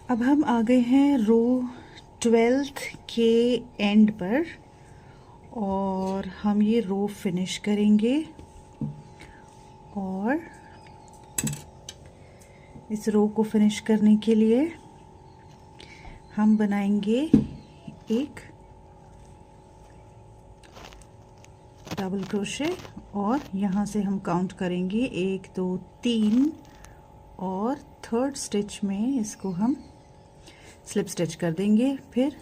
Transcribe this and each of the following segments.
अब हम आ गए हैं रो 12th के एंड पर और हम ये रो फिनिश करेंगे और इस रो को फिनिश करने के लिए हम बनाएंगे एक डबल क्रोशे और यहाँ से हम काउंट करेंगे 1 2 3 और थर्ड स्टिच में इसको हम स्लिप स्टिच कर देंगे। फिर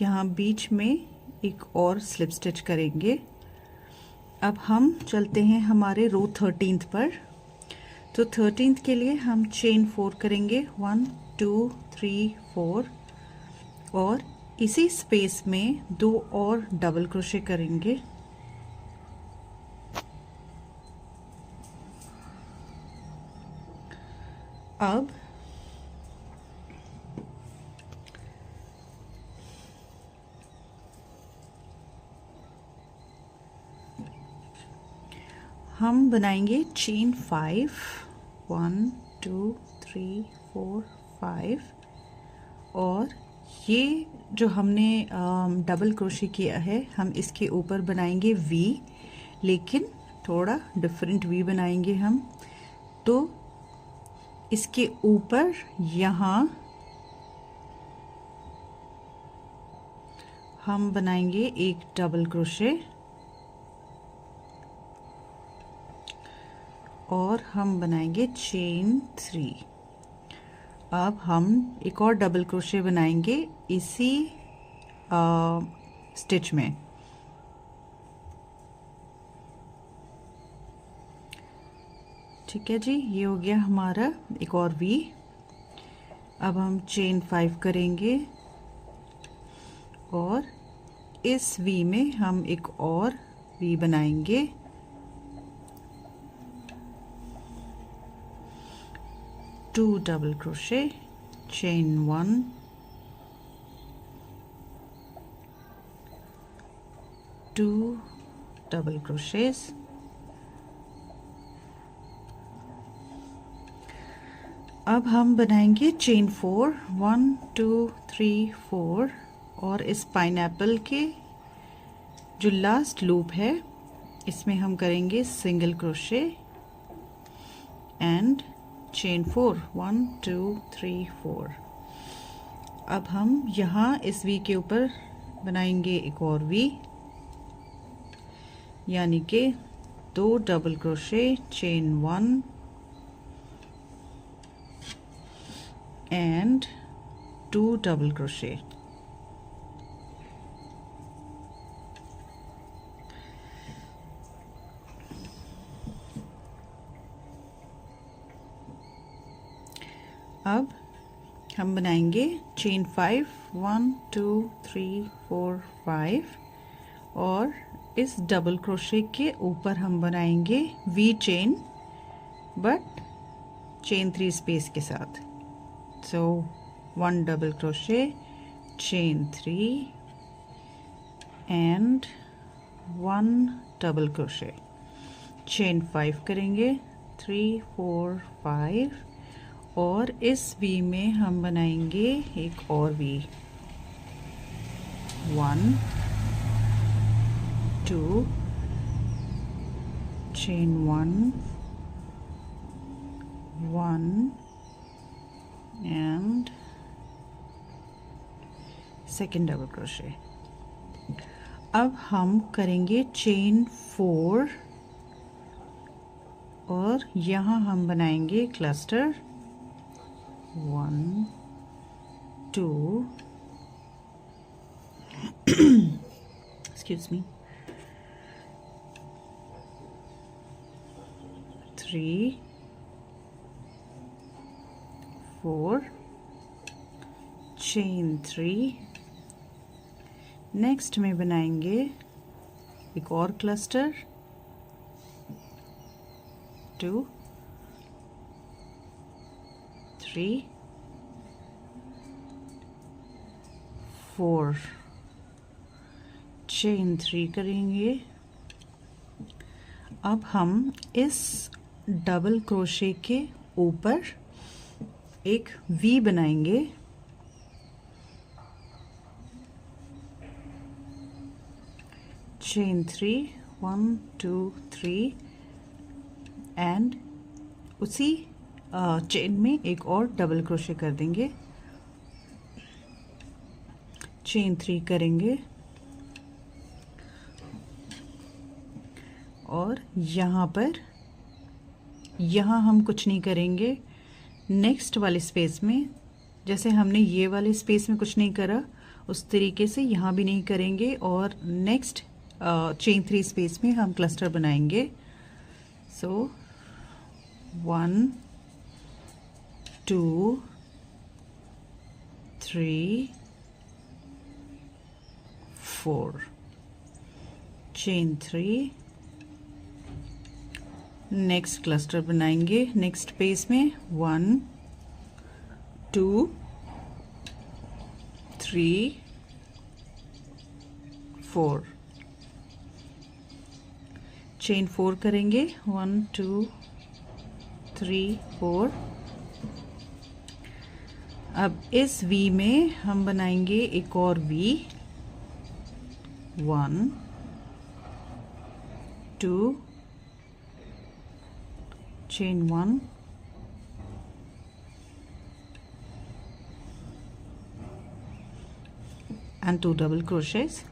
यहाँ बीच में एक और स्लिप स्टिच करेंगे। अब हम चलते हैं हमारे रो 13th पर। तो 13th के लिए हम चेन 4 करेंगे 1 2 3 4 और इसी स्पेस में 2 और डबल क्रोशे करेंगे। अब हम बनाएंगे चेन 5 1 2 3 4 5 और ये जो हमने डबल क्रोशे किया है हम इसके ऊपर बनाएंगे वी, लेकिन थोड़ा डिफरेंट वी बनाएंगे हम। तो इसके ऊपर यहाँ हम बनाएंगे एक डबल क्रोशे और हम बनाएंगे चेन 3। अब हम एक और डबल क्रोशे बनाएंगे इसी स्टिच में। ठीक है जी, ये हो गया हमारा एक और वी। अब हम चेन 5 करेंगे और इस वी में हम एक और वी बनाएंगे। Two double crochet, chain 1 2 double crochets, अब हम बनाएंगे चेन 4 1 2 3 4 और इस पाइनएप्पल के जो लास्ट लूप है इसमें हम करेंगे सिंगल क्रोशे एंड चेन 4 1 2 3 4। अब हम यहाँ इस वी के ऊपर बनाएंगे एक और वी, यानी कि 2 double crochet, chain 1 and 2 double crochet. अब हम बनाएंगे चेन 5 1 2 3 4 5 और इस डबल क्रोशे के ऊपर हम बनाएंगे V chain, but chain 3 space के साथ। So 1 double crochet, chain 3 and 1 double crochet, chain 5 करेंगे 3 4 5 और इस वी में हम बनाएंगे एक और V 1 2 chain 1 1 and second double crochet. अब हम करेंगे चेन 4 और यहाँ हम बनाएंगे cluster 1 2 excuse me 3 4 chain 3। Next में बनाएंगे एक और क्लस्टर 2 3 4 चेन 3 करेंगे। अब हम इस डबल क्रोशे के ऊपर एक वी बनाएंगे, चेन 3, 1 2 3 एंड उसी चेन में एक और डबल क्रोशे कर देंगे, चेन 3 करेंगे और यहाँ हम कुछ नहीं करेंगे। नेक्स्ट वाले स्पेस में जैसे हमने ये वाले स्पेस में कुछ नहीं करा उस तरीके से यहाँ भी नहीं करेंगे और नेक्स्ट चेन 3 स्पेस में हम क्लस्टर बनाएंगे। सो 1 2 3 4 चेन 3, नेक्स्ट क्लस्टर बनाएंगे नेक्स्ट स्पेस में 1 2 3 4 चेन 4 करेंगे 1 2 3 4। अब इस वी में हम बनाएंगे एक और V, 1 2 chain 1 and 2 double crochets,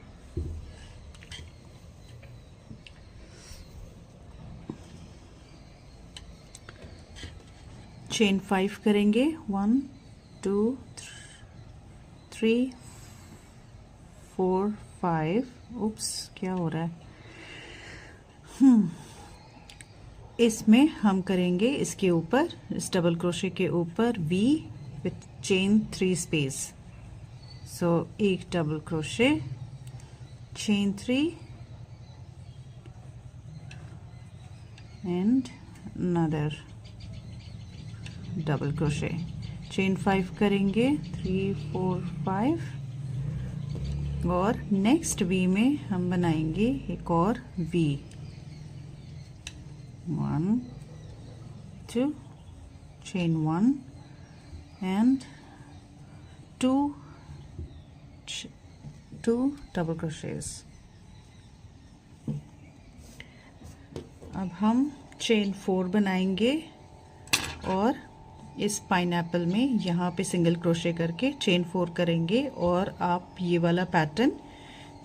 chain 5 करेंगे 1 2 3 4 5। उप्स क्या हो रहा है, इसमें हम करेंगे इसके ऊपर इस डबल क्रोशे के ऊपर वी विथ चेन 3 स्पेस। सो एक double crochet, chain 3 and another double crochet, chain 5 करेंगे 3 4 5 और नेक्स्ट वी में हम बनाएंगे एक और V, 1 2 chain 1 and 2 double crochets। अब हम चेन 4 बनाएंगे और इस पाइनएप्पल में यहाँ पे सिंगल क्रोशे करके चेन 4 करेंगे और आप ये वाला पैटर्न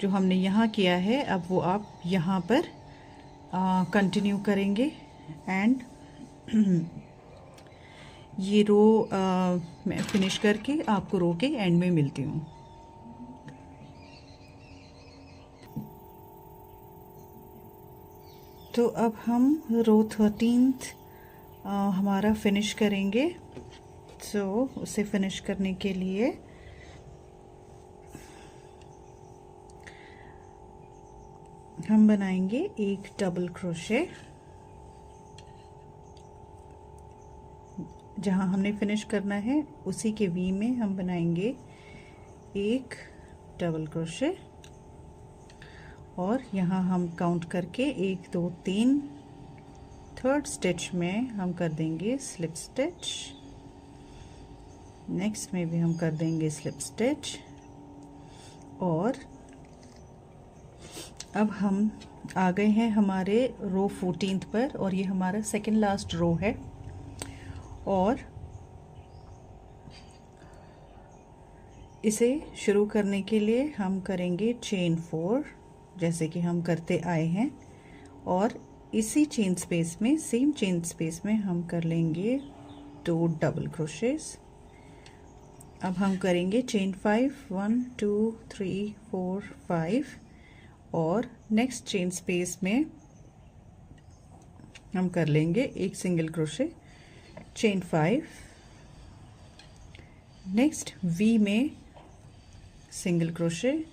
जो हमने यहाँ किया है अब वो आप यहाँ पर कंटिन्यू करेंगे एंड ये रो मैं फिनिश करके आपको रो के एंड में मिलती हूँ। तो अब हम रो 13th हमारा फिनिश करेंगे। सो उसे फिनिश करने के लिए हम बनाएंगे एक डबल क्रोशे, जहां हमने फिनिश करना है उसी के वी में हम बनाएंगे एक डबल क्रोशे और यहाँ हम काउंट करके 1 2 3 थर्ड स्टिच में हम कर देंगे स्लिप स्टिच, नेक्स्ट में भी हम कर देंगे स्लिप स्टिच और अब हम आ गए हैं हमारे रो 14th पर और ये हमारा सेकेंड लास्ट रो है और इसे शुरू करने के लिए हम करेंगे चेन 4 जैसे कि हम करते आए हैं और इसी चेन स्पेस में सेम चेन स्पेस में हम कर लेंगे 2 डबल क्रोशेस। अब हम करेंगे चेन 5 1 2 3 4 5 और नेक्स्ट चेन स्पेस में हम कर लेंगे एक single crochet, chain 5, next V में single crochet,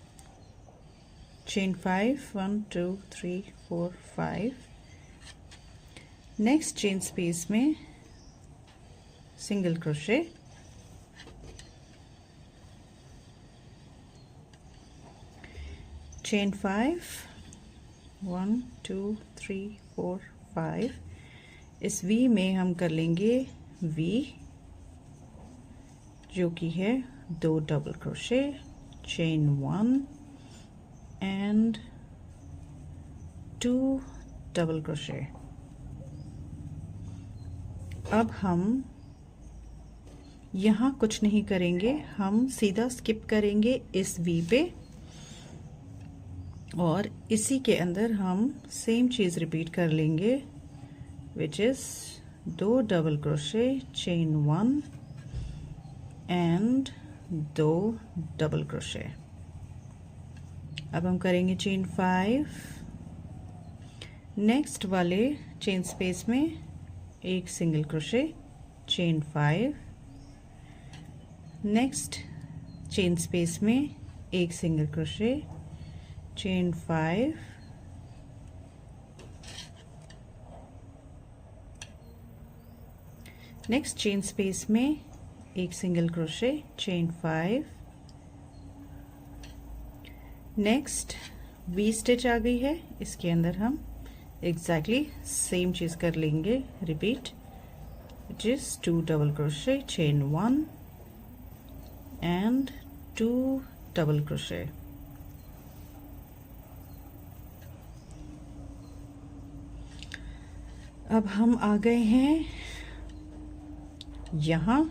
chain 5 1 2 3 4 5, next chain space में सिंगल क्रोशे, चेन 5 1 2 3 4 5, इस वी में हम कर लेंगे वी जो कि है 2 double crochet, chain 1 and 2 double crochet. अब हम यहाँ कुछ नहीं करेंगे, हम सीधा स्किप करेंगे इस वी पे और इसी के अंदर हम सेम चीज़ रिपीट कर लेंगे, which is 2 double crochet, chain 1 and 2 double crochet. अब हम करेंगे चेन 5, नेक्स्ट वाले चेन स्पेस में एक single crochet, chain 5, next chain space में एक single crochet, chain 5, next chain space में एक single crochet, chain 5, next V stitch आ गई है, इसके अंदर हम एग्जैक्टली सेम चीज़ कर लेंगे repeat, which is 2 double crochet, chain 1 and 2 double crochet। अब हम आ गए हैं यहाँ,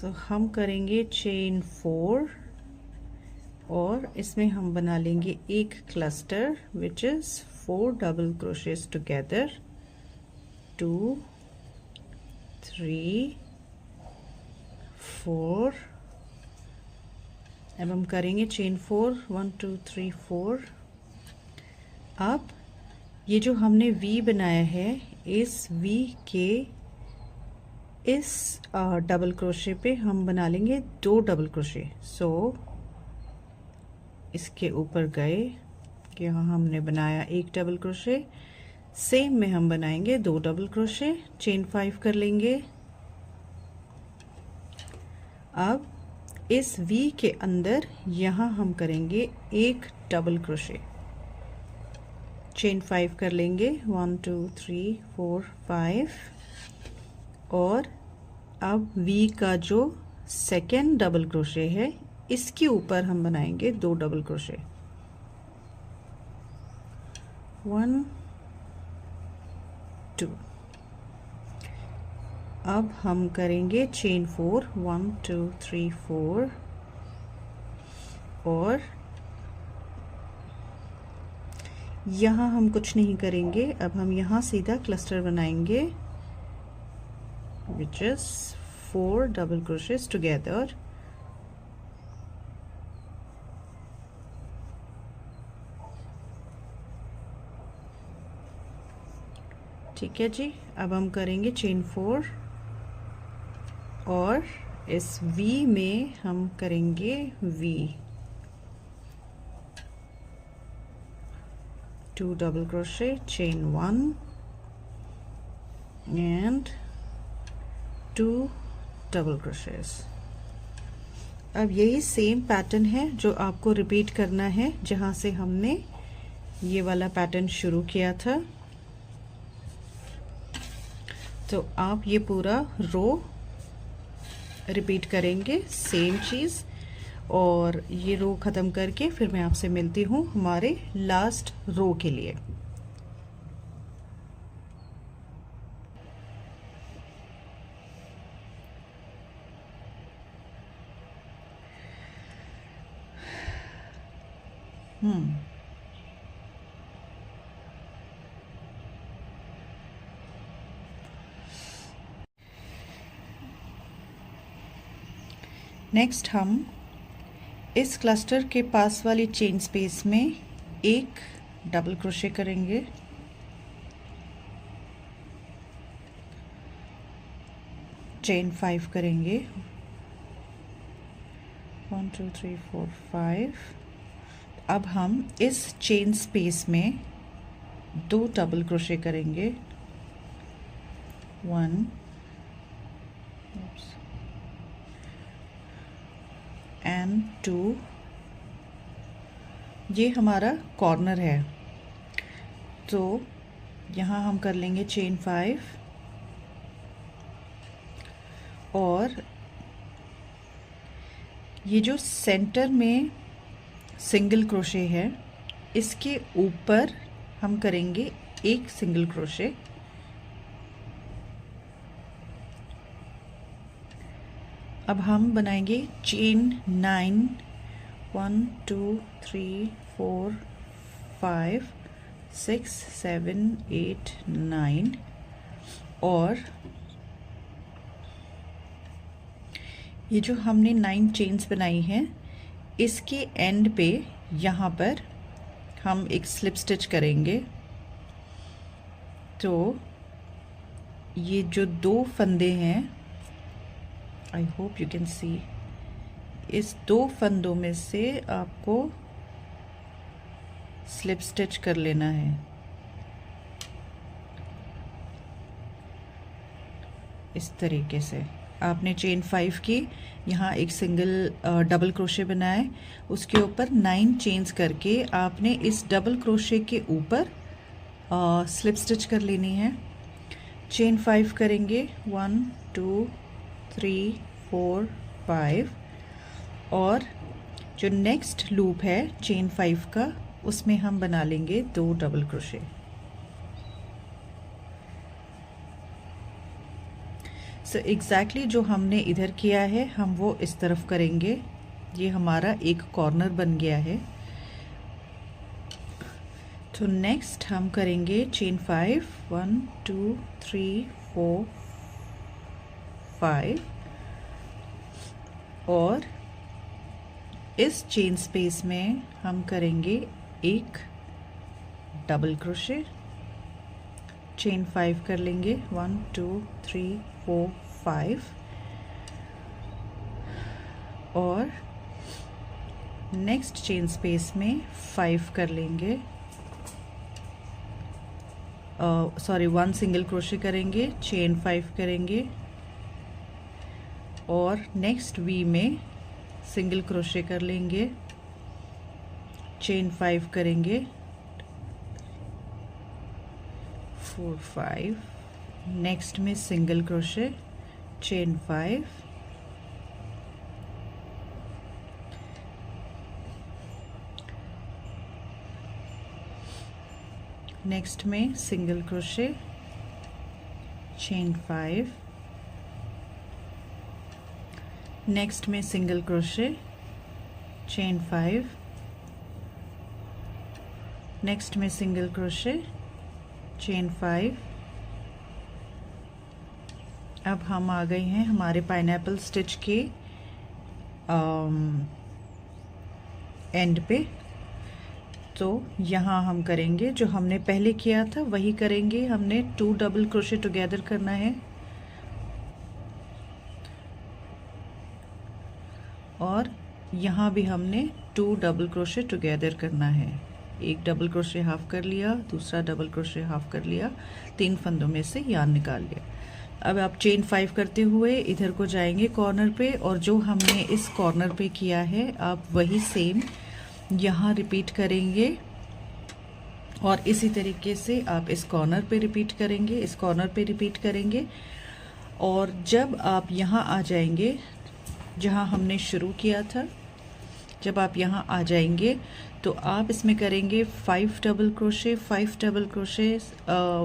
तो हम करेंगे चेन 4 और इसमें हम बना लेंगे एक cluster, which is 4 double crochets together, 2 3 4। अब हम करेंगे चेन 4, 1 2 3 4। अब ये जो हमने वी बनाया है, इस वी के इस डबल क्रोशे पे हम बना लेंगे 2 डबल क्रोशे। सो इसके ऊपर गए, यहाँ हमने बनाया एक डबल क्रोशे, सेम में हम बनाएंगे 2 डबल क्रोशे, चेन 5 कर लेंगे। अब इस वी के अंदर यहाँ हम करेंगे एक डबल क्रोशे, चेन 5 कर लेंगे, 1 2 3 4 5। और अब वी का जो सेकेंड डबल क्रोशे है, इसके ऊपर हम बनाएंगे 2 डबल क्रोशे, 1 2। अब हम करेंगे चेन 4, 1 2 3 4 और यहाँ हम कुछ नहीं करेंगे, अब हम यहाँ सीधा क्लस्टर बनाएंगे, which is 4 double crochets together, ठीक है जी। अब हम करेंगे चेन 4 और इस वी में हम करेंगे V, 2 double crochet, chain 1 and 2 double crochets. अब यही सेम पैटर्न है जो आपको रिपीट करना है, जहाँ से हमने ये वाला पैटर्न शुरू किया था। तो आप ये पूरा रो रिपीट करेंगे सेम चीज़, और ये रो ख़त्म करके फिर मैं आपसे मिलती हूँ हमारे लास्ट रो के लिए। नेक्स्ट हम इस क्लस्टर के पास वाली चेन स्पेस में एक डबल क्रोशे करेंगे, चेन 5 करेंगे, 1 2 3 4 5। अब हम इस चेन स्पेस में 2 डबल क्रोशे करेंगे, 1 एंड 2। ये हमारा कॉर्नर है, तो यहाँ हम कर लेंगे चेन 5 और ये जो सेंटर में सिंगल क्रोशे है, इसके ऊपर हम करेंगे एक सिंगल क्रोशे। अब हम बनाएंगे चेन 9, 1 2 3 4 5 6 7 8 9 और ये जो हमने 9 चेन्स बनाई हैं, इसके एंड पे यहाँ पर हम एक स्लिप स्टिच करेंगे। तो ये जो 2 फंदे हैं, I hope you can see, इस 2 फंदों में से आपको स्लिप स्टिच कर लेना है। इस तरीके से आपने चेन 5 की, यहाँ एक सिंगल डबल क्रोशे बनाए, उसके ऊपर 9 चेन्स करके आपने इस डबल क्रोशे के ऊपर स्लिप स्टिच कर लेनी है। चेन 5 करेंगे 1 2 3 4 5 और जो नेक्स्ट लूप है चेन 5 का, उसमें हम बना लेंगे 2 डबल क्रोशे। सो एग्जैक्टली जो हमने इधर किया है, हम वो इस तरफ करेंगे। ये हमारा एक कॉर्नर बन गया है। तो नेक्स्ट हम करेंगे चेन 5 1 2 3 4 5 और इस चेन स्पेस में हम करेंगे एक डबल क्रोशे। चेन 5 कर लेंगे 1 2 3 4 5 और नेक्स्ट चेन स्पेस में 5 कर लेंगे, सॉरी 1 सिंगल क्रोशे करेंगे, चेन 5 करेंगे और नेक्स्ट वी में सिंगल क्रोशे कर लेंगे, चेन 5 करेंगे 4 5, नेक्स्ट में सिंगल क्रोशे, चेन 5, नेक्स्ट में सिंगल क्रोशे, चेन 5, नेक्स्ट में सिंगल क्रोशे, चेन 5, नेक्स्ट में सिंगल क्रोशे, चेन 5। अब हम आ गए हैं हमारे पाइनएप्पल स्टिच के एंड पे। तो यहाँ हम करेंगे जो हमने पहले किया था वही करेंगे। हमने 2 डबल क्रोशे टुगेदर करना है और यहाँ भी हमने 2 डबल क्रोशे टुगेदर करना है। एक डबल क्रोशे हाफ कर लिया, दूसरा डबल क्रोशे हाफ कर लिया, 3 फंदों में से यार्न निकाल लिया। अब आप चेन 5 करते हुए इधर को जाएंगे कॉर्नर पे और जो हमने इस कॉर्नर पे किया है आप वही सेम यहाँ रिपीट करेंगे और इसी तरीके से आप इस कॉर्नर पे रिपीट करेंगे, इस कॉर्नर पे रिपीट करेंगे। और जब आप यहाँ आ जाएंगे जहाँ हमने शुरू किया था, जब आप यहाँ आ जाएंगे तो आप इसमें करेंगे 5 double crochet, 5 double crochet,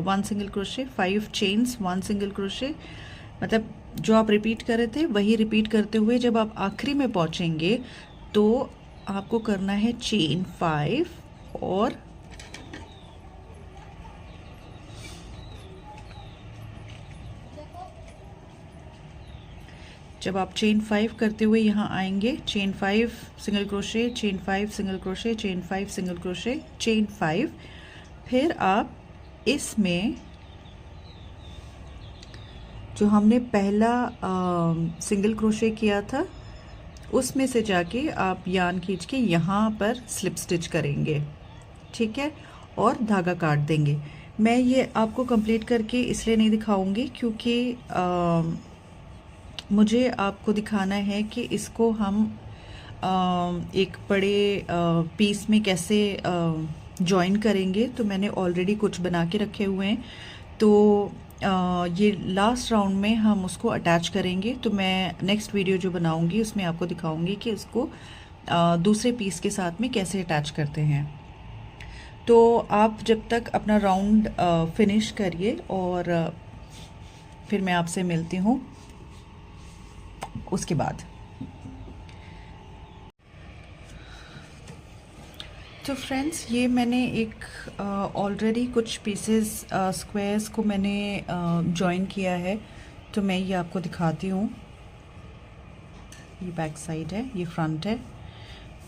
1 single crochet, 5 chains, 1 single crochet. मतलब जो आप रिपीट कर रहे थे वही रिपीट करते हुए जब आप आखिरी में पहुँचेंगे तो आपको करना है चेन 5 और जब आप चेन 5 करते हुए यहाँ आएंगे, chain 5 single crochet, chain 5 single crochet, chain 5 single crochet, chain 5, फिर आप इसमें जो हमने पहला सिंगल क्रोशे किया था उसमें से जाके आप यार्न खींच के यहाँ पर स्लिप स्टिच करेंगे, ठीक है, और धागा काट देंगे। मैं ये आपको कंप्लीट करके इसलिए नहीं दिखाऊंगी क्योंकि मुझे आपको दिखाना है कि इसको हम एक बड़े पीस में कैसे जॉइन करेंगे। तो मैंने ऑलरेडी कुछ बना के रखे हुए हैं। तो ये लास्ट राउंड में हम उसको अटैच करेंगे। तो मैं नेक्स्ट वीडियो जो बनाऊंगी उसमें आपको दिखाऊंगी कि उसको दूसरे पीस के साथ में कैसे अटैच करते हैं। तो आप जब तक अपना राउंड फिनिश करिए और फिर मैं आपसे मिलती हूँ उसके बाद। तो फ्रेंड्स, ये मैंने एक ऑलरेडी कुछ पीसेस स्क्वायर्स को मैंने जॉइन किया है, तो मैं ये आपको दिखाती हूँ। ये बैक साइड है, ये फ्रंट है।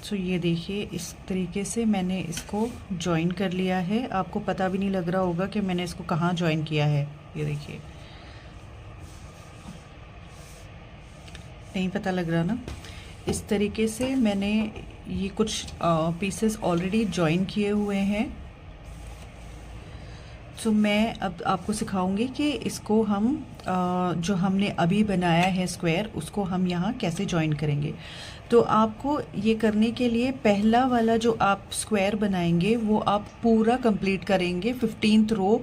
तो ये देखिए, इस तरीके से मैंने इसको जॉइन कर लिया है। आपको पता भी नहीं लग रहा होगा कि मैंने इसको कहाँ जॉइन किया है। ये देखिए, नहीं पता लग रहा ना। इस तरीके से मैंने ये कुछ पीसेस ऑलरेडी जॉइन किए हुए हैं। तो मैं अब आपको सिखाऊंगी कि इसको हम जो हमने अभी बनाया है स्क्वायर, उसको हम यहाँ कैसे जॉइन करेंगे। तो आपको ये करने के लिए पहला वाला जो आप स्क्वायर बनाएंगे वो आप पूरा कंप्लीट करेंगे। 15th रो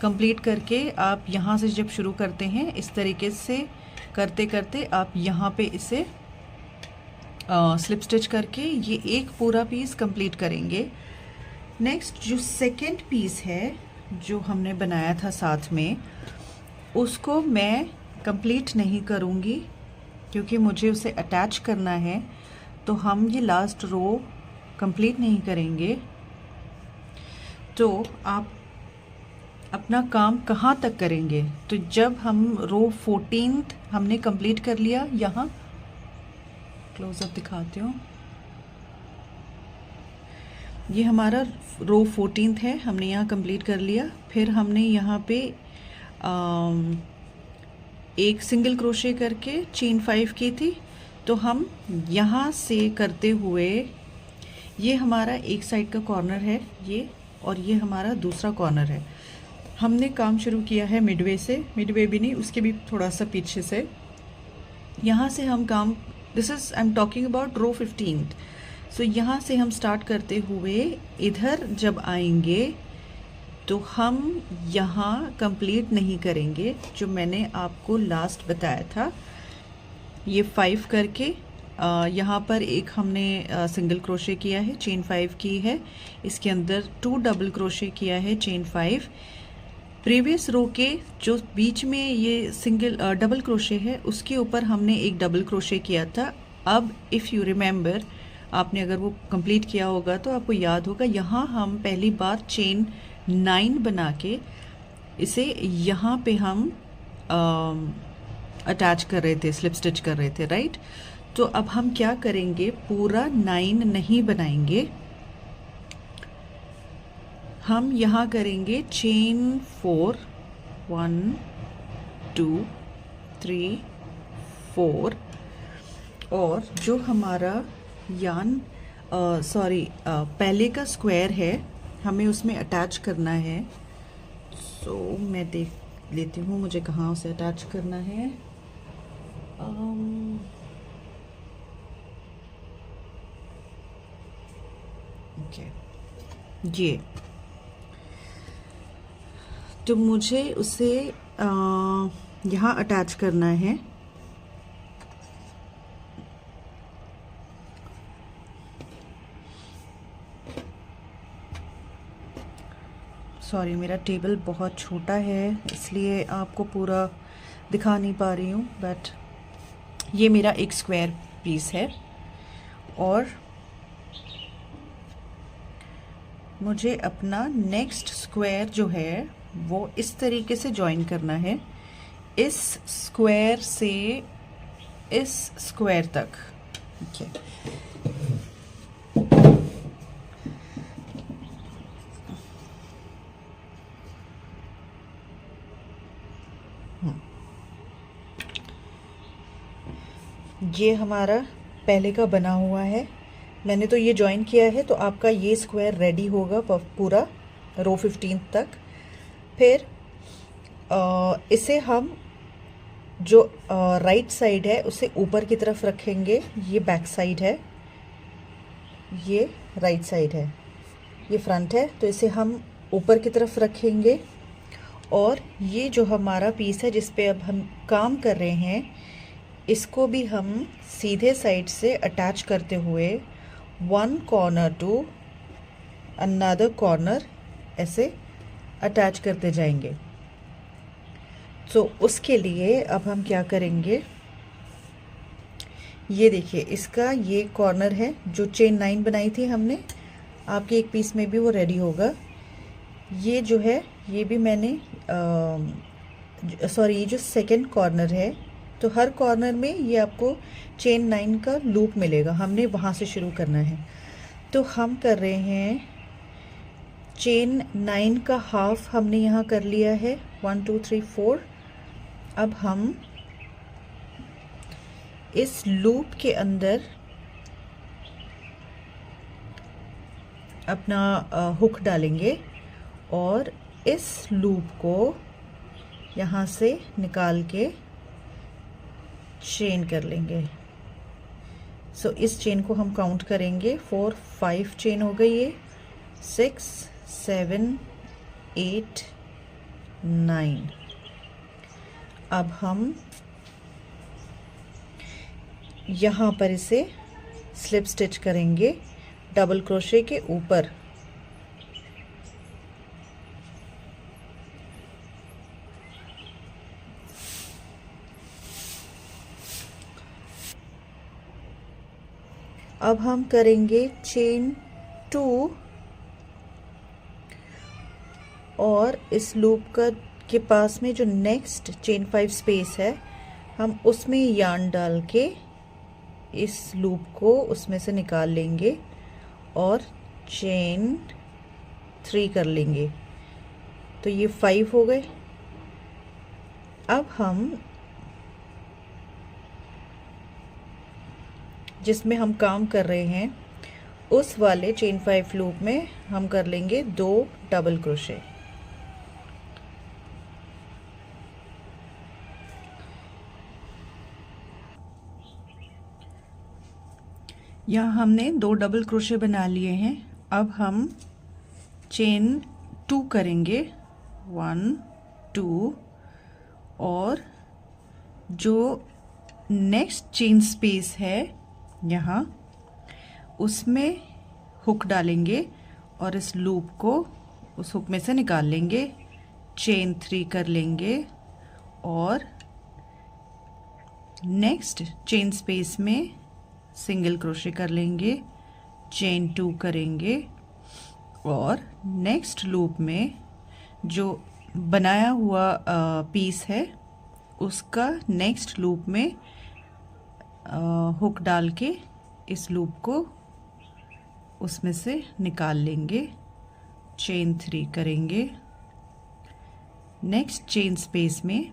कंप्लीट करके आप यहाँ से जब शुरू करते हैं, इस तरीके से करते करते आप यहाँ पे इसे स्लिप स्टिच करके ये एक पूरा पीस कंप्लीट करेंगे। नेक्स्ट जो सेकंड पीस है जो हमने बनाया था साथ में, उसको मैं कंप्लीट नहीं करूँगी क्योंकि मुझे उसे अटैच करना है। तो हम ये लास्ट रो कंप्लीट नहीं करेंगे। तो आप अपना काम कहाँ तक करेंगे? तो जब हम रो 14th हमने कंप्लीट कर लिया, यहाँ क्लोजअप दिखाती हूँ। ये हमारा रो 14th है, हमने यहाँ कंप्लीट कर लिया। फिर हमने यहाँ पे एक सिंगल क्रोशे करके चेन 5 की थी। तो हम यहाँ से करते हुए, ये हमारा एक साइड का कॉर्नर है ये, और ये हमारा दूसरा कॉर्नर है। हमने काम शुरू किया है मिडवे से, मिडवे भी नहीं, उसके भी थोड़ा सा पीछे से। यहाँ से हम काम, this is I am talking about row 15th। So यहाँ से हम स्टार्ट करते हुए इधर जब आएंगे तो हम यहाँ कंप्लीट नहीं करेंगे जो मैंने आपको लास्ट बताया था। ये 5 करके यहाँ पर एक हमने सिंगल क्रोशे किया है, चेन 5 की है। इसके अंदर 2 डबल क्रोशे किया है, चेन 5। प्रीवियस रो के जो बीच में ये सिंगल डबल क्रोशे है, उसके ऊपर हमने एक डबल क्रोशे किया था। अब इफ़ यू रिमेंबर, आपने अगर वो कंप्लीट किया होगा तो आपको याद होगा, यहाँ हम पहली बार चेन 9 बना के इसे यहाँ पे हम अटैच कर रहे थे, स्लिप स्टिच कर रहे थे, राइट। तो अब हम क्या करेंगे, पूरा 9 नहीं बनाएंगे, हम यहाँ करेंगे चेन 4, 1 2 3 4, और जो हमारा यान पहले का स्क्वायर है हमें उसमें अटैच करना है। सो मैं देख लेती हूँ मुझे कहाँ उसे अटैच करना है। ओके, ये तो मुझे उसे यहाँ अटैच करना है। सॉरी, मेरा टेबल बहुत छोटा है इसलिए आपको पूरा दिखा नहीं पा रही हूँ, बट ये मेरा एक स्क्वायर पीस है और मुझे अपना नेक्स्ट स्क्वायर जो है वो इस तरीके से जॉइन करना है, इस स्क्वायर से इस स्क्वायर तक। ओके, ये हमारा पहले का बना हुआ है, मैंने तो ये जॉइन किया है। तो आपका ये स्क्वायर रेडी होगा पूरा रो 15 तक। फिर इसे हम जो राइट साइड है उसे ऊपर की तरफ रखेंगे, ये बैक साइड है, ये राइट साइड है, ये फ्रंट है। तो इसे हम ऊपर की तरफ रखेंगे और ये जो हमारा पीस है जिस पे अब हम काम कर रहे हैं, इसको भी हम सीधे साइड से अटैच करते हुए one corner to another corner ऐसे अटैच करते जाएंगे। तो उसके लिए अब हम क्या करेंगे, ये देखिए इसका ये कॉर्नर है जो चेन 9 बनाई थी हमने, आपके एक पीस में भी वो रेडी होगा। ये जो है ये भी मैंने सॉरी ये जो सेकंड कॉर्नर है, तो हर कॉर्नर में ये आपको चेन 9 का लूप मिलेगा, हमने वहाँ से शुरू करना है। तो हम कर रहे हैं चेन 9 का हाफ हमने यहाँ कर लिया है, 1 2 3 4। अब हम इस लूप के अंदर अपना हुक डालेंगे और इस लूप को यहाँ से निकाल के चेन कर लेंगे। सो इस चेन को हम काउंट करेंगे, 4 5 चेन हो गई है, 6 7 8 9। अब हम यहाँ पर इसे स्लिप स्टिच करेंगे डबल क्रोशे के ऊपर। अब हम करेंगे चेन 2 और इस लूप का के पास में जो नेक्स्ट चेन 5 स्पेस है, हम उसमें यार्न डाल के इस लूप को उसमें से निकाल लेंगे और चेन 3 कर लेंगे। तो ये 5 हो गए। अब हम जिसमें हम काम कर रहे हैं उस वाले चेन 5 लूप में हम कर लेंगे 2 डबल क्रोशे। यहाँ हमने 2 डबल क्रोशे बना लिए हैं। अब हम चेन 2 करेंगे, 1 2, और जो नेक्स्ट चेन स्पेस है यहाँ उसमें हुक डालेंगे और इस लूप को उस हुक में से निकाल लेंगे, चेन 3 कर लेंगे और नेक्स्ट चेन स्पेस में सिंगल क्रोशे कर लेंगे, चेन 2 करेंगे और नेक्स्ट लूप में जो बनाया हुआ पीस है उसका नेक्स्ट लूप में हुक डाल के इस लूप को उसमें से निकाल लेंगे, चेन 3 करेंगे, नेक्स्ट चेन स्पेस में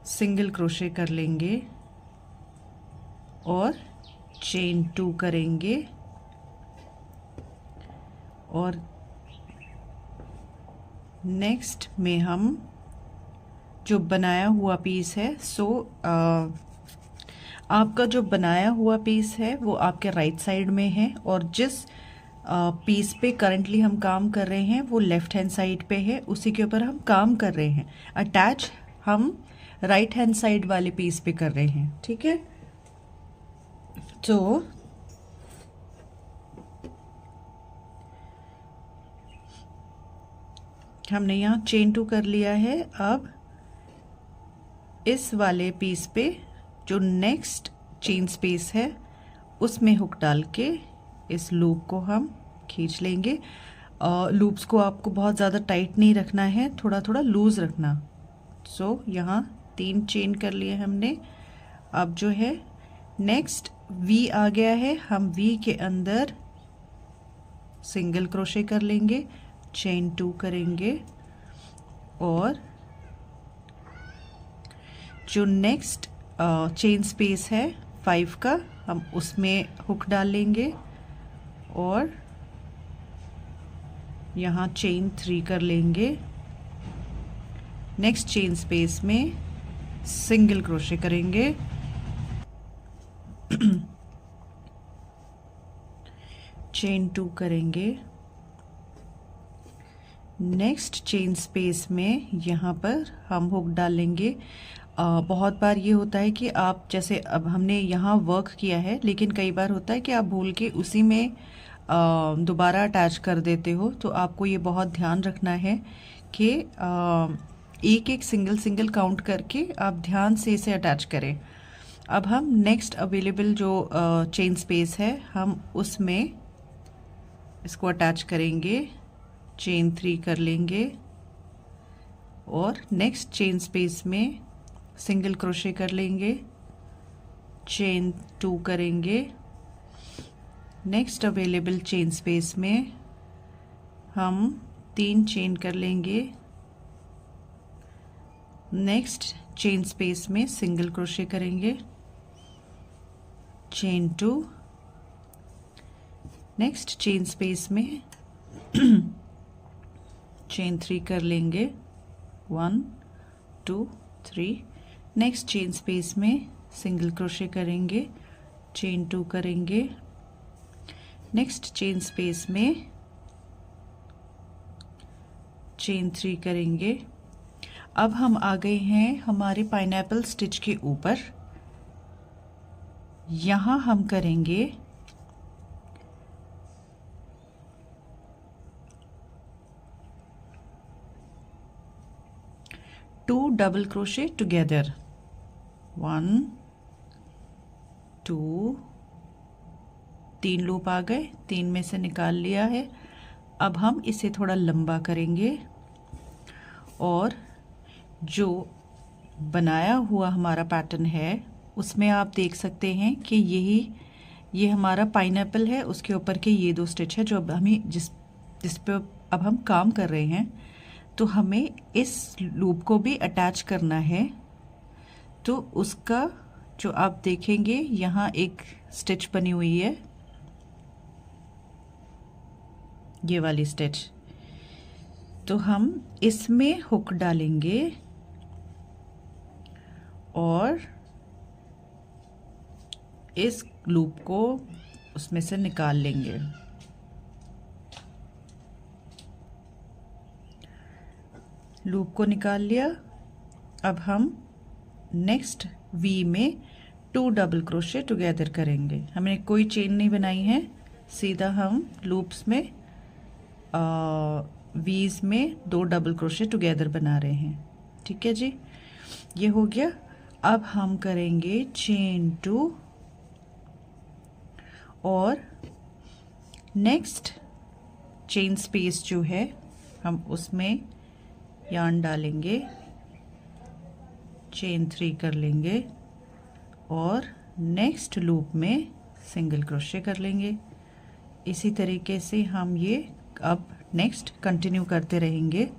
सिंगल क्रोशे कर लेंगे और चेन 2 करेंगे और नेक्स्ट में हम जो बनाया हुआ पीस है, आपका जो बनाया हुआ पीस है वो आपके राइट साइड में है और जिस पीस पे करंटली हम काम कर रहे हैं वो लेफ्ट हैंड साइड पे है, उसी के ऊपर हम काम कर रहे हैं। अटैच हम राइट हैंड साइड वाले पीस पे कर रहे हैं, ठीक है। तो हमने यहाँ चेन 2 कर लिया है। अब इस वाले पीस पे जो नेक्स्ट चेन स्पेस है उसमें हुक डाल के इस लूप को हम खींच लेंगे। लूप्स को आपको बहुत ज़्यादा टाइट नहीं रखना है, थोड़ा थोड़ा लूज़ रखना। सो यहाँ 3 चेन कर लिए हमने। अब जो है नेक्स्ट वी आ गया है, हम वी के अंदर सिंगल क्रोशे कर लेंगे, चेन 2 करेंगे और जो नेक्स्ट चेन स्पेस है 5 का हम उसमें हुक डाल लेंगे और यहाँ चेन 3 कर लेंगे, नेक्स्ट चेन स्पेस में सिंगल क्रोशे करेंगे, चेन 2 करेंगे, नेक्स्ट चेन स्पेस में यहाँ पर हम हुक डालेंगे। बहुत बार ये होता है कि आप जैसे अब हमने यहाँ वर्क किया है, लेकिन कई बार होता है कि आप भूल के उसी में दोबारा अटैच कर देते हो। तो आपको ये बहुत ध्यान रखना है कि एक एक सिंगल काउंट करके आप ध्यान से इसे अटैच करें। अब हम नेक्स्ट अवेलेबल जो चेन स्पेस है हम उसमें इसको अटैच करेंगे, चेन 3 कर लेंगे और नेक्स्ट चेन स्पेस में सिंगल क्रोशे कर लेंगे, चेन 2 करेंगे। नेक्स्ट अवेलेबल चेन स्पेस में हम 3 चेन कर लेंगे, नेक्स्ट चेन स्पेस में सिंगल क्रोशे करेंगे, चेन 2, नेक्स्ट चेन स्पेस में चेन 3 कर लेंगे, 1 2 3, नेक्स्ट चेन स्पेस में सिंगल क्रोशे करेंगे, चेन 2 करेंगे, नेक्स्ट चेन स्पेस में चेन 3 करेंगे। अब हम आ गए हैं हमारे पाइनएप्पल स्टिच के ऊपर। यहाँ हम करेंगे 2 डबल क्रोशे टुगेदर, 1 2, 3 लूप आ गए, 3 में से निकाल लिया है। अब हम इसे थोड़ा लंबा करेंगे और जो बनाया हुआ हमारा पैटर्न है उसमें आप देख सकते हैं कि ये हमारा पाइनएप्पल है, उसके ऊपर के ये 2 स्टिच है जो अब हमें जिस पे अब हम काम कर रहे हैं। तो हमें इस लूप को भी अटैच करना है। तो उसका जो आप देखेंगे यहाँ एक स्टिच बनी हुई है, ये वाली स्टिच, तो हम इसमें हुक डालेंगे और इस लूप को उसमें से निकाल लेंगे। लूप को निकाल लिया। अब हम नेक्स्ट वी में 2 डबल क्रोशे टुगेदर करेंगे। हमने कोई चेन नहीं बनाई है, सीधा हम लूप्स में वीज में 2 डबल क्रोशे टुगेदर बना रहे हैं। ठीक है जी, ये हो गया। अब हम करेंगे चेन 2 और नेक्स्ट चेन स्पेस जो है हम उसमें यार्न डालेंगे, चेन 3 कर लेंगे और नेक्स्ट लूप में सिंगल क्रोशे कर लेंगे। इसी तरीके से हम ये अब नेक्स्ट कंटिन्यू करते रहेंगे।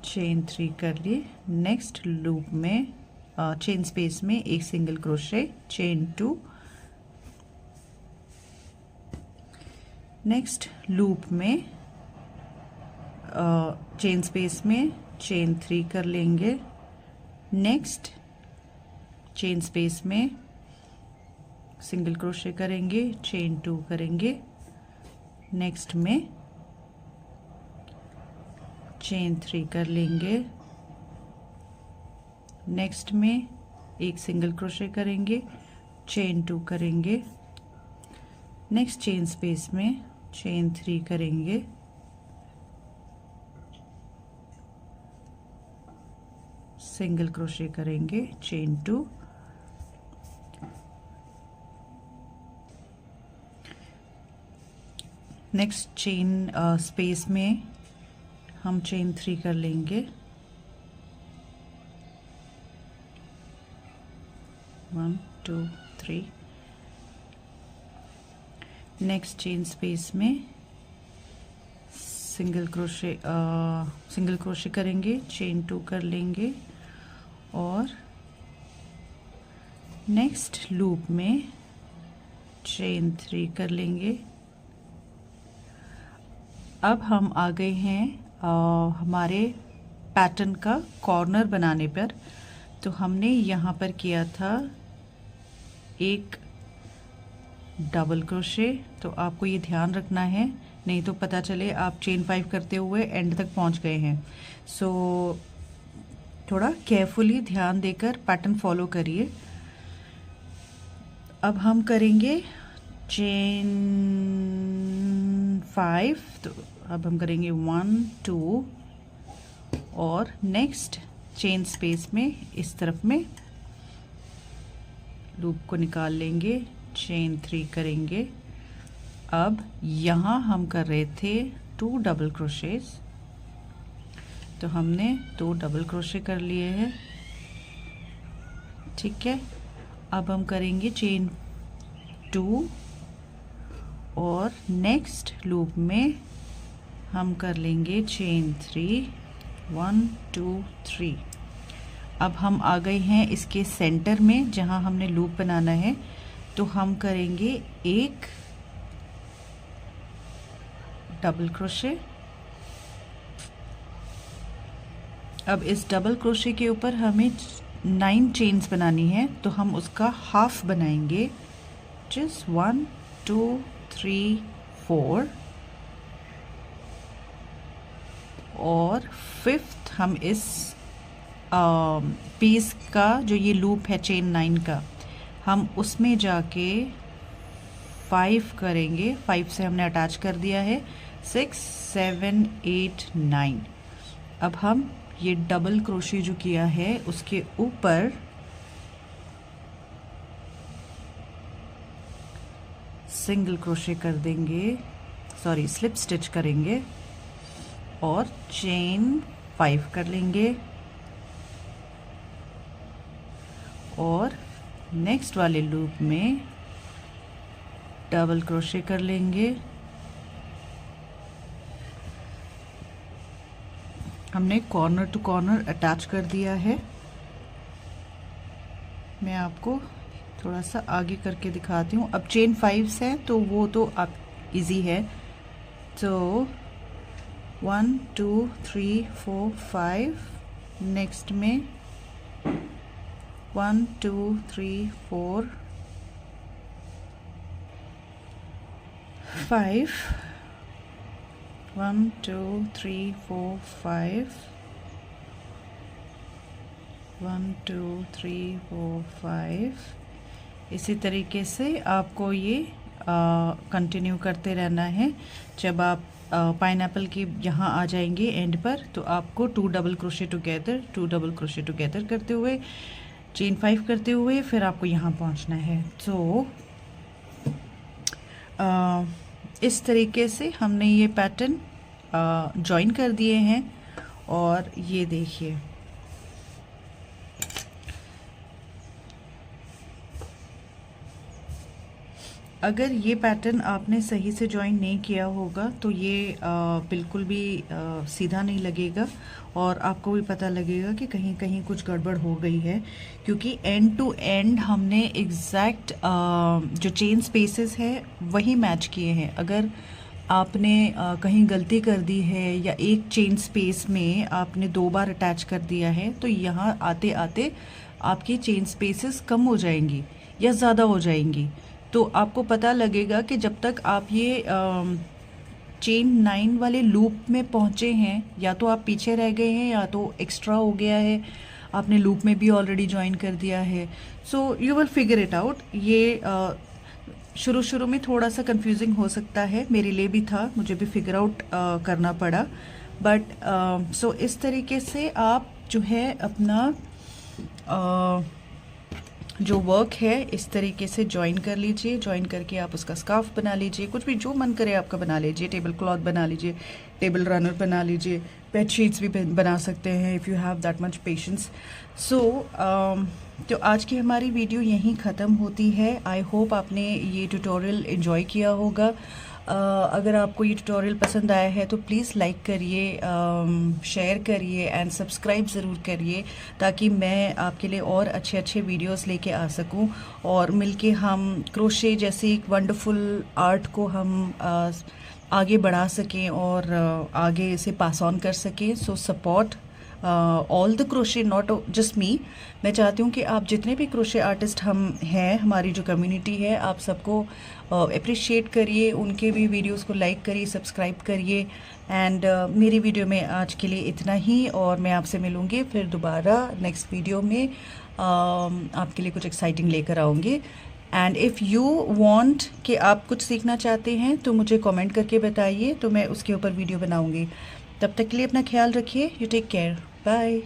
चेन 3 कर ली, नेक्स्ट लूप में चेन स्पेस में एक single crochet, chain 2, next loop में चेन स्पेस में चेन 3 कर लेंगे, नेक्स्ट चेन स्पेस में सिंगल क्रोशे करेंगे, चेन 2 करेंगे, नेक्स्ट में चेन 3 कर लेंगे, नेक्स्ट में एक सिंगल क्रोशे करेंगे, चेन 2 करेंगे, नेक्स्ट चेन स्पेस में चेन 3 करेंगे, सिंगल क्रोशे करेंगे, चेन 2, नेक्स्ट चेन स्पेस में हम चेन 3 कर लेंगे, 1 2 3, नेक्स्ट चेन स्पेस में सिंगल क्रोशे करेंगे, चेन 2 कर लेंगे और नेक्स्ट लूप में चेन 3 कर लेंगे। अब हम आ गए हैं हमारे पैटर्न का कॉर्नर बनाने पर। तो हमने यहाँ पर किया था एक डबल क्रोशे। तो आपको ये ध्यान रखना है, नहीं तो पता चले आप चेन 5 करते हुए एंड तक पहुंच गए हैं। सो थोड़ा केयरफुली ध्यान देकर पैटर्न फॉलो करिए। अब हम करेंगे चेन 5, तो अब हम करेंगे 1 2 और नेक्स्ट चेन स्पेस में इस तरफ में लूप को निकाल लेंगे, चेन 3 करेंगे। अब यहाँ हम कर रहे थे 2 डबल क्रोशेस, तो हमने 2 डबल क्रोशे कर लिए हैं, ठीक है। अब हम करेंगे चेन 2 और नेक्स्ट लूप में हम कर लेंगे चेन 3, 1 2 3। अब हम आ गए हैं इसके सेंटर में जहां हमने लूप बनाना है, तो हम करेंगे एक डबल क्रोशे। अब इस डबल क्रोशे के ऊपर हमें 9 चेन्स बनानी है, तो हम उसका हाफ बनाएंगे, जस्ट 1 2 3 4 और 5th हम इस पीस का जो ये लूप है चेन 9 का, हम उसमें जाके 5 करेंगे। 5 से हमने अटैच कर दिया है 6 7 8 9। अब हम ये डबल क्रोशे जो किया है उसके ऊपर सिंगल क्रोशे कर देंगे, सॉरी स्लिप स्टिच करेंगे और चेन 5 कर लेंगे और नेक्स्ट वाले लूप में डबल क्रोशे कर लेंगे। हमने कॉर्नर टू कॉर्नर अटैच कर दिया है। मैं आपको थोड़ा सा आगे करके दिखाती हूँ। अब चेन 5 है तो वो तो आप इजी है, तो 1 2 3 4 5 नेक्स्ट में 1 2 3 4 5 1 2 3 4 5 1 2 3 4 5। इसी तरीके से आपको ये कंटिन्यू करते रहना है। जब आप पाइनएप्पल की यहाँ आ जाएंगे एंड पर, तो आपको 2 double crochet together 2 double crochet together करते हुए चेन 5 करते हुए फिर आपको यहाँ पहुँचना है। तो इस तरीके से हमने ये पैटर्न जॉइन कर दिए हैं। और ये देखिए, अगर ये पैटर्न आपने सही से ज्वाइन नहीं किया होगा तो ये बिल्कुल भी सीधा नहीं लगेगा और आपको भी पता लगेगा कि कहीं कहीं कुछ गड़बड़ हो गई है, क्योंकि एंड टू एंड हमने एग्जैक्ट जो चेन स्पेसेस है वही मैच किए हैं। अगर आपने कहीं गलती कर दी है या एक चेन स्पेस में आपने 2 बार अटैच कर दिया है, तो यहाँ आते आते आपकी चेन स्पेसेस कम हो जाएंगी या ज़्यादा हो जाएंगी। तो आपको पता लगेगा कि जब तक आप ये चेन 9 वाले लूप में पहुँचे हैं, या तो आप पीछे रह गए हैं या तो एक्स्ट्रा हो गया है, आपने लूप में भी ऑलरेडी ज्वाइन कर दिया है। So you will figure it out. ये शुरू में थोड़ा सा कंफ्यूजिंग हो सकता है, मेरे लिए भी था, मुझे भी फिगर आउट करना पड़ा। बट सो इस तरीके से आप जो है अपना जो वर्क है इस तरीके से ज्वाइन कर लीजिए। ज्वाइन करके आप उसका स्कार्फ बना लीजिए, कुछ भी जो मन करे आपका बना लीजिए। टेबल क्लॉथ बना लीजिए, टेबल रनर बना लीजिए, बेड शीट्स भी बना सकते हैं if you have that much patience. So तो आज की हमारी वीडियो यहीं ख़त्म होती है। आई होप आपने ये ट्यूटोरियल एंजॉय किया होगा। अगर आपको ये ट्यूटोरियल पसंद आया है तो प्लीज़ लाइक करिए, शेयर करिए एंड सब्सक्राइब ज़रूर करिए, ताकि मैं आपके लिए और अच्छे अच्छे वीडियोस लेके आ सकूं और मिलके हम क्रोशे जैसे एक वंडरफुल आर्ट को हम आगे बढ़ा सकें और आगे इसे पास ऑन कर सकें। So support all the crochet, not just me. मैं चाहती हूँ कि आप जितने भी क्रोशे आर्टिस्ट हम हैं, हमारी जो कम्युनिटी है, आप सबको अप्रिशिएट करिए, उनके भी वीडियोस को लाइक करिए, सब्सक्राइब करिए। एंड मेरी वीडियो में आज के लिए इतना ही, और मैं आपसे मिलूँगी फिर दोबारा नेक्स्ट वीडियो में। आपके लिए कुछ एक्साइटिंग लेकर आऊँगी। एंड इफ़ यू वांट कि आप कुछ सीखना चाहते हैं तो मुझे कमेंट करके बताइए, तो मैं उसके ऊपर वीडियो बनाऊँगी। तब तक के लिए अपना ख्याल रखिए। You take care, bye.